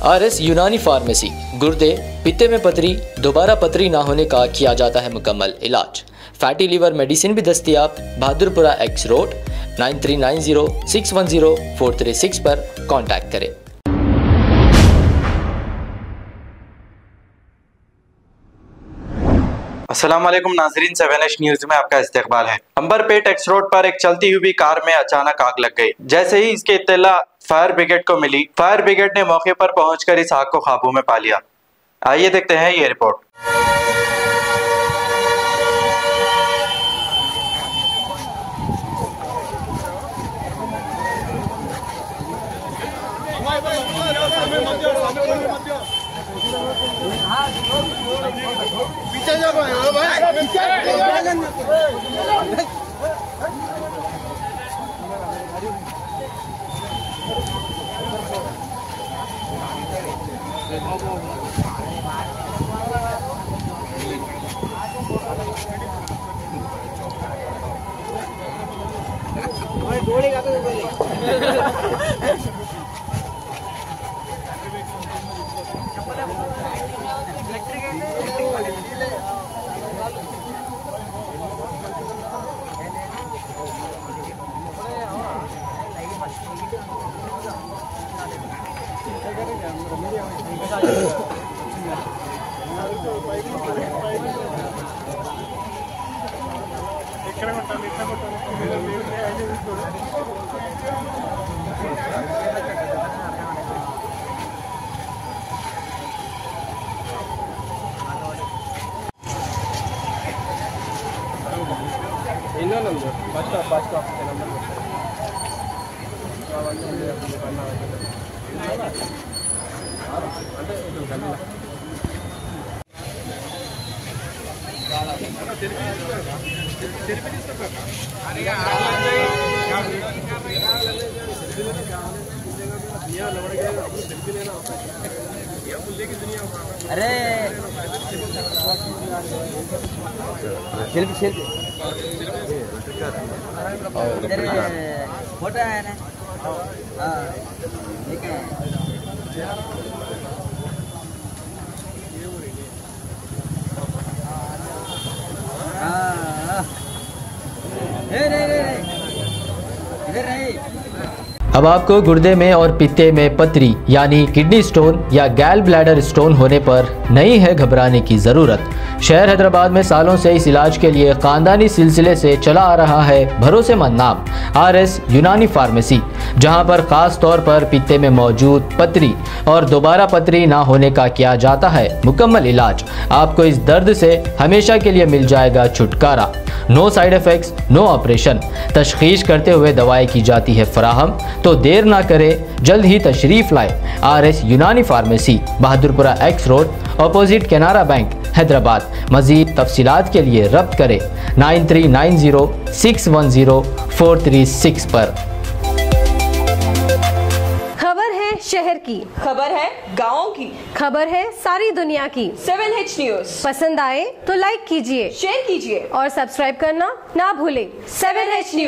RS यूनानी pharmacy, गुर्दे, पित्ते में पथरी, दोबारा पथरी ना होने का किया जाता है मुकम्मल इलाज। फैटी लीवर मेडिसिन भी दस्तयाब। बहादुरपुरा X रोड 9390610436 पर कांटेक्ट करें। अस्सलाम वालेकुम नाजरीन, 7H न्यूज में आपका इस्तकबाल है। अंबरपेट X रोड पर एक चलती हुई कार में अचानक आग लग गई। जैसे ही इसकी इत्तला फायर ब्रिगेड को मिली, फायर ब्रिगेड ने मौके पर पहुंचकर इस आग को काबू में पा लिया। आइए देखते हैं ये रिपोर्ट। पीछे जा भाई, अरे फोटो है ना, ठीक है। अब आपको गुर्दे में और पित्ते में पथरी यानी किडनी स्टोन या गैल ब्लैडर स्टोन होने पर नहीं है घबराने की ज़रूरत। शहर हैदराबाद में सालों से इस इलाज के लिए ख़ानदानी सिलसिले से चला आ रहा है भरोसेमंद नाम RS यूनानी फार्मेसी, जहां पर ख़ास तौर पर पित्ते में मौजूद पथरी और दोबारा पथरी ना होने का किया जाता है मुकम्मल इलाज। आपको इस दर्द से हमेशा के लिए मिल जाएगा छुटकारा। No side effects, no operation. तशखीस करते हुए दवाएं की जाती है फराहम। तो देर ना करें, जल्द ही तशरीफ़ लाए। RS यूनानी pharmacy, Bahadurpura X road, opposite Canara bank, Hyderabad. मज़ीद तफसीलात के लिए रब्त करें 9390610436 पर। खबर है शहर की, खबर है गाँव की, खबर है सारी दुनिया की। 7H न्यूज पसंद आए तो लाइक कीजिए, शेयर कीजिए और सब्सक्राइब करना ना भूलें। 7H news.